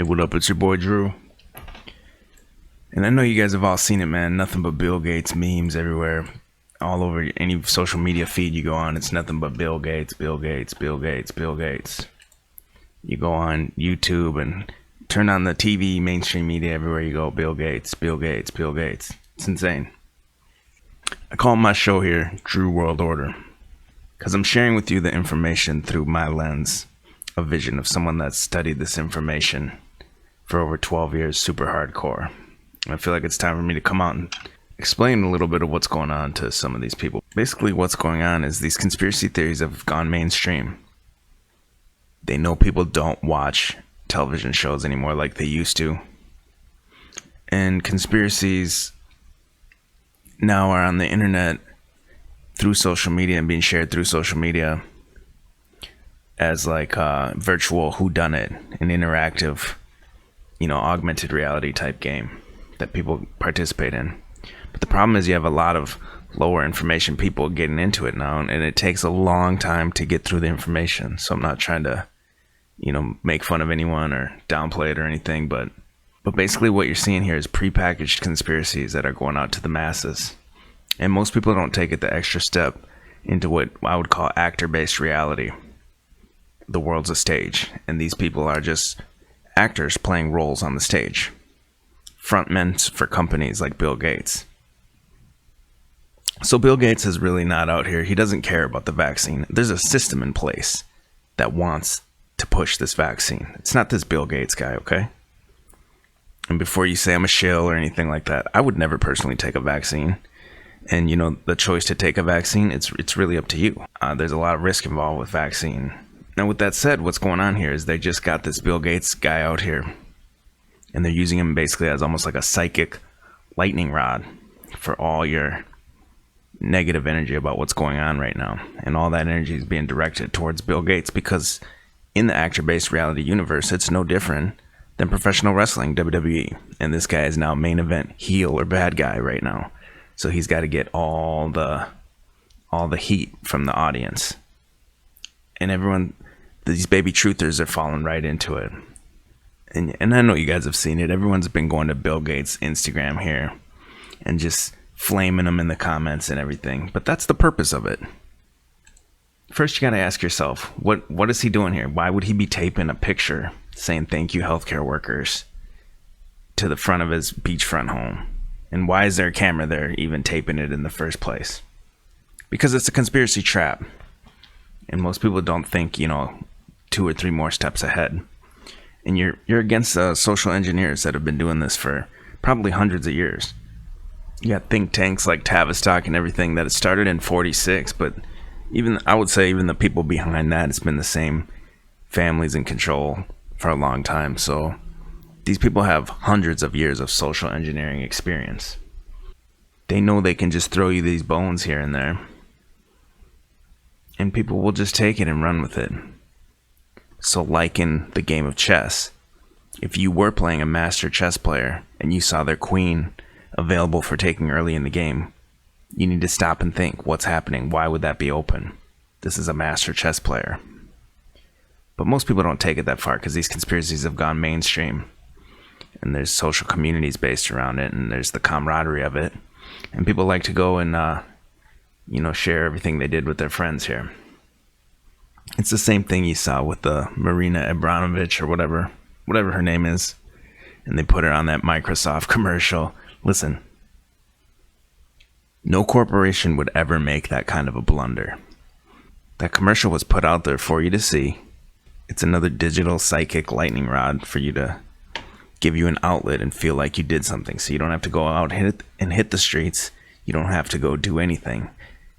Hey, what up? It's your boy Drew. And I know you guys have all seen it, man. Nothing but Bill Gates memes everywhere. All over any social media feed you go on, it's nothing but Bill Gates, Bill Gates, Bill Gates, Bill Gates. You go on YouTube and turn on the TV, mainstream media, everywhere you go, Bill Gates, Bill Gates, Bill Gates. It's insane. I call my show here Drew World Order because I'm sharing with you the information through my lens, a vision of someone that's studied this information for over 12 years, super hardcore. I feel like it's time for me to come out and explain a little bit of what's going on to some of these people. Basically, what's going on is these conspiracy theories have gone mainstream. They know people don't watch television shows anymore like they used to. And conspiracies now are on the internet through social media and being shared through social media as like a virtual whodunit, an interactive, augmented reality type game that people participate in. But the problem is you have a lot of lower information people getting into it now, and it takes a long time to get through the information. So I'm not trying to, make fun of anyone or downplay it or anything, but basically what you're seeing here is prepackaged conspiracies that are going out to the masses. And most people don't take it the extra step into what I would call actor-based reality. The world's a stage, and these people are just actors playing roles on the stage. Frontmen for companies like Bill Gates. So Bill Gates is really not out here. He doesn't care about the vaccine. There's a system in place that wants to push this vaccine. It's not this Bill Gates guy, okay? And before you say I'm a shill or anything like that, I would never personally take a vaccine. And the choice to take a vaccine, it's really up to you. There's a lot of risk involved with vaccine. Now, with that said, what's going on here is they just got this Bill Gates guy out here, and they're using him basically as almost like a psychic lightning rod for all your negative energy about what's going on right now. And all that energy is being directed towards Bill Gates because in the actor-based reality universe, it's no different than professional wrestling, WWE. And this guy is now main event heel or bad guy right now. So he's got to get all the heat from the audience. And everyone, these baby truthers are falling right into it. And I know you guys have seen it. Everyone's been going to Bill Gates' Instagram here and just flaming him in the comments and everything. But that's the purpose of it. First, you got to ask yourself, what is he doing here? Why would he be taping a picture saying thank you, healthcare workers, to the front of his beachfront home? And why is there a camera there even taping it in the first place? Because it's a conspiracy trap. And most people don't think, 2 or 3 more steps ahead. And you're against social engineers that have been doing this for probably hundreds of years. You got think tanks like Tavistock and everything that it started in 46, but I would say even the people behind that, it's been the same families in control for a long time. So these people have hundreds of years of social engineering experience. They know they can just throw you these bones here and there, and people will just take it and run with it. So like in the game of chess, if you were playing a master chess player and you saw their queen available for taking early in the game, you need to stop and think, what's happening? Why would that be open? This is a master chess player. But most people don't take it that far because these conspiracies have gone mainstream. And there's social communities based around it, and there's the camaraderie of it. And people like to go and, share everything they did with their friends here. It's the same thing you saw with the Marina Abramovich or whatever her name is. And they put her on that Microsoft commercial. Listen, no corporation would ever make that kind of a blunder. That commercial was put out there for you to see. It's another digital psychic lightning rod for you to give you an outlet and feel like you did something. So you don't have to go out and hit the streets. You don't have to go do anything.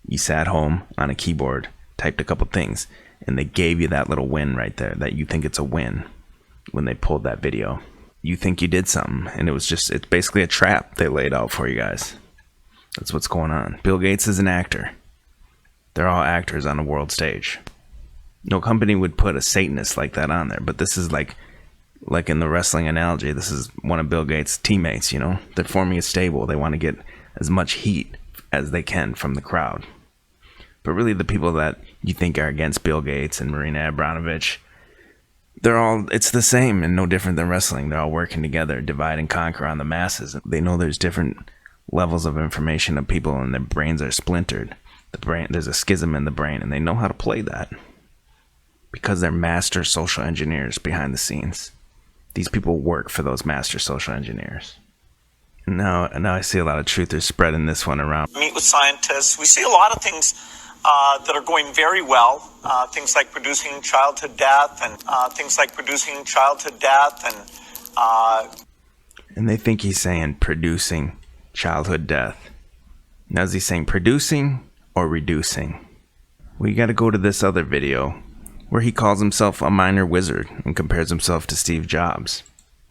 You sat home on a keyboard, typed a couple things, and they gave you that little win right there, that you think it's a win when they pulled that video. You think you did something, and it's basically a trap they laid out for you guys. That's what's going on. Bill Gates is an actor. They're all actors on a world stage. No company would put a Satanist like that on there, but this is like in the wrestling analogy, this is one of Bill Gates' teammates, They're forming a stable. They want to get as much heat as they can from the crowd. But really the people that you think are against Bill Gates and Marina Abramovich, It's the same and no different than wrestling. They're all working together, divide and conquer on the masses. They know there's different levels of information of people and their brains are splintered. There's a schism in the brain and they know how to play that because they're master social engineers behind the scenes. These people work for those master social engineers. And now I see a lot of truthers spreading this one around. Meet with scientists. We see a lot of things that are going very well. Things like reducing childhood death and they think he's saying producing childhood death. Now is he saying producing or reducing? Well, you got to go to this other video where he calls himself a minor wizard and compares himself to Steve Jobs.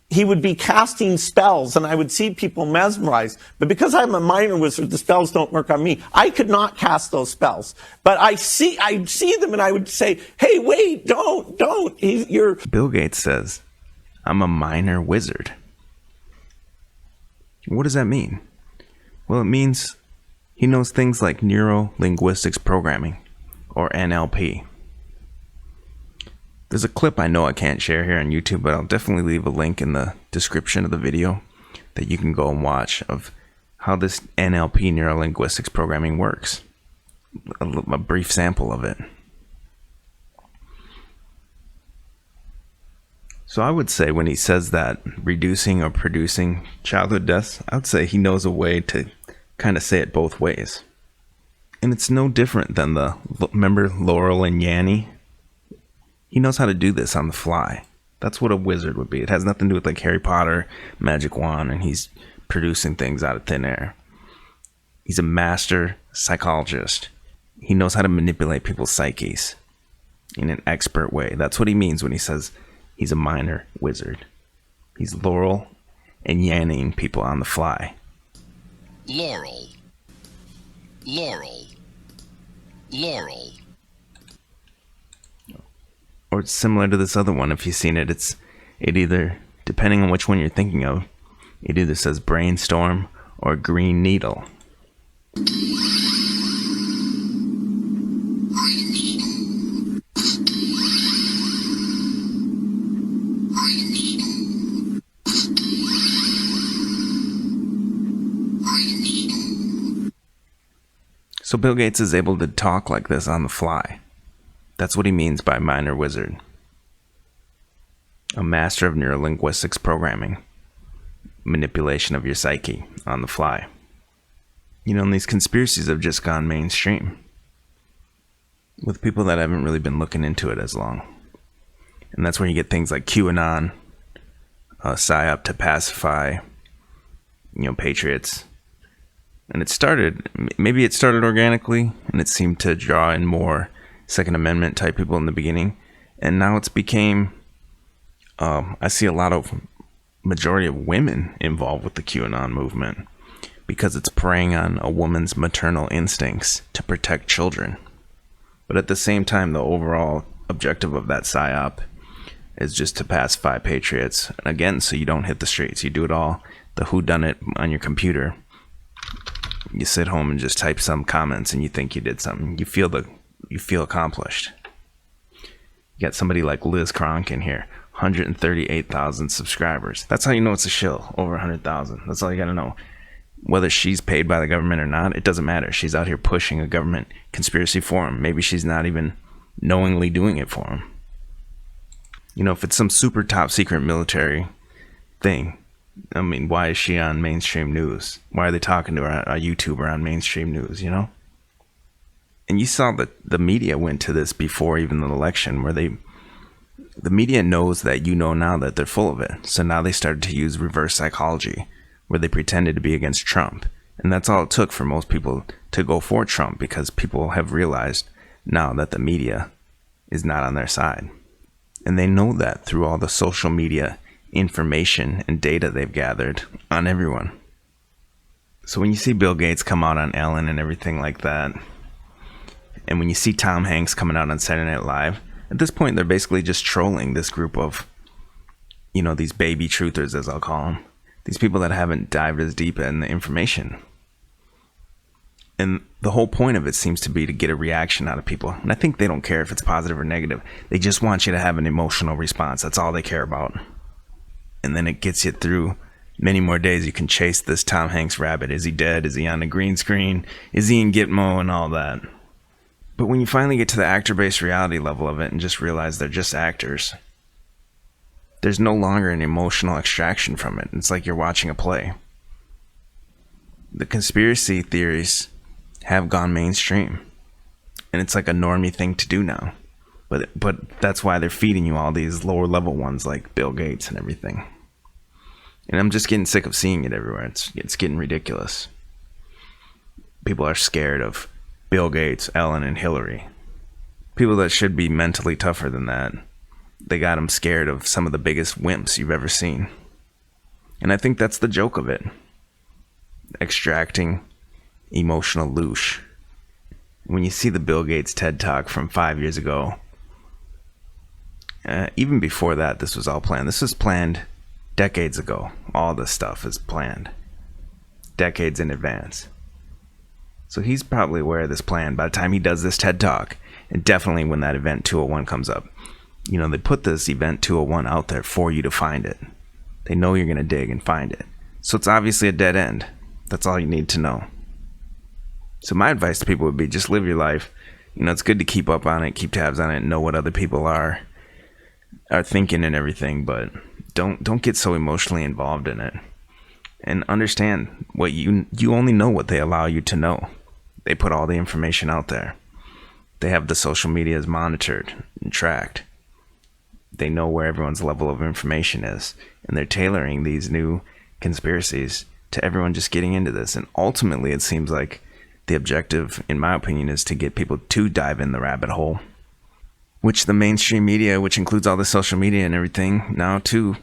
He would be casting spells and I would see people mesmerized. But because I'm a minor wizard, the spells don't work on me. I could not cast those spells. But I'd see them and I would say, hey, wait, don't. Bill Gates says, I'm a minor wizard. What does that mean? Well, it means he knows things like neuro-linguistics programming, or NLP. There's a clip I know I can't share here on YouTube, but I'll definitely leave a link in the description of the video that you can go and watch of how this NLP, neuro-linguistics programming, works. A brief sample of it. So I would say when he says that reducing or producing childhood deaths, I would say he knows a way to kind of say it both ways. And it's no different than remember Laurel and Yanny? He knows how to do this on the fly. That's what a wizard would be. It has nothing to do with like Harry Potter, magic wand, and he's producing things out of thin air. He's a master psychologist. He knows how to manipulate people's psyches in an expert way. That's what he means when he says he's a minor wizard. He's Laurel and Yanning people on the fly. Laurel. Laurel. Laurel. Or it's similar to this other one. If you've seen it, it either, depending on which one you're thinking of, it either says brainstorm or green needle. So Bill Gates is able to talk like this on the fly. That's what he means by minor wizard. A master of neurolinguistics programming. Manipulation of your psyche on the fly. You know, and these conspiracies have just gone mainstream. With people that haven't really been looking into it as long. And that's when you get things like QAnon, PSYOP to pacify, patriots. And maybe it started organically, and it seemed to draw in more Second Amendment type people in the beginning. And now it's became, I see a lot of majority of women involved with the QAnon movement because it's preying on a woman's maternal instincts to protect children. But at the same time, the overall objective of that PSYOP is just to pacify patriots. And again, so you don't hit the streets. You do it all, the whodunit on your computer. You sit home and just type some comments and you think you did something. You feel accomplished. You got somebody like Liz Cronk in here, 138,000 subscribers. That's how you know it's a shill, over 100,000. That's all you got to know. Whether she's paid by the government or not, it doesn't matter. She's out here pushing a government conspiracy for him. Maybe she's not even knowingly doing it for him. If it's some super top secret military thing, I mean, why is she on mainstream news? Why are they talking to her, a YouTuber on mainstream news, And you saw that the media went to this before even the election, where the media knows that now that they're full of it. So now they started to use reverse psychology, where they pretended to be against Trump. And that's all it took for most people to go for Trump, because people have realized now that the media is not on their side. And they know that through all the social media information and data they've gathered on everyone. So when you see Bill Gates come out on Ellen and everything like that, and when you see Tom Hanks coming out on Saturday Night Live, at this point they're basically just trolling this group of, these baby truthers, as I'll call them. These people that haven't dived as deep in the information. And the whole point of it seems to be to get a reaction out of people. And I think they don't care if it's positive or negative. They just want you to have an emotional response. That's all they care about. And then it gets you through many more days. You can chase this Tom Hanks rabbit. Is he dead? Is he on the green screen? Is he in Gitmo and all that? But when you finally get to the actor-based reality level of it and just realize they're just actors, there's no longer an emotional extraction from it. It's like you're watching a play. The conspiracy theories have gone mainstream, and it's like a normie thing to do now. But that's why they're feeding you all these lower level ones like Bill Gates and everything. And I'm just getting sick of seeing it everywhere. It's getting ridiculous. People are scared of Bill Gates, Ellen, and Hillary. People that should be mentally tougher than that. They got them scared of some of the biggest wimps you've ever seen. And I think that's the joke of it. Extracting emotional loosh. When you see the Bill Gates TED Talk from 5 years ago, even before that, this was all planned. This was planned decades ago. All this stuff is planned decades in advance. So he's probably aware of this plan by the time he does this TED Talk, and definitely when that event 201 comes up. You know, they put this event 201 out there for you to find it. They know you're going to dig and find it. So it's obviously a dead end. That's all you need to know. So my advice to people would be just live your life. You know, it's good to keep up on it, keep tabs on it, know what other people are thinking and everything, but don't get so emotionally involved in it. And understand what you only know what they allow you to know. They put all the information out there. They have the social medias monitored and tracked. They know where everyone's level of information is, and they're tailoring these new conspiracies to everyone just getting into this. And ultimately, it seems like the objective, in my opinion, is to get people to dive in the rabbit hole, which the mainstream media, which includes all the social media and everything now too,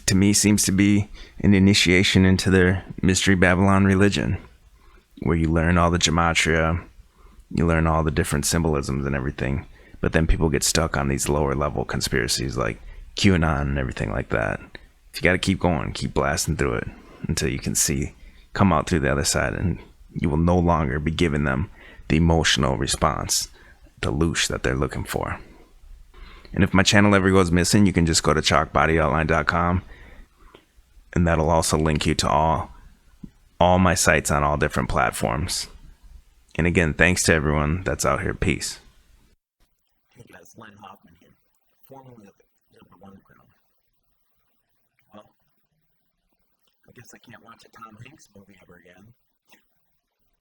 to me seems to be an initiation into their Mystery Babylon religion, where you learn all the gematria, you learn all the different symbolisms and everything, but then people get stuck on these lower level conspiracies like QAnon and everything like that. You got to keep going, keep blasting through it until you can come out through the other side, and you will no longer be giving them the emotional response, the loosh that they're looking for. And if my channel ever goes missing, you can just go to chalkbodyoutline.com, and that'll also link you to all my sites on all different platforms. And again, thanks to everyone that's out here. Peace. Hey guys, Len Hoffman here, formerly of the Underground. Well, I guess I can't watch a Tom Hanks movie ever again.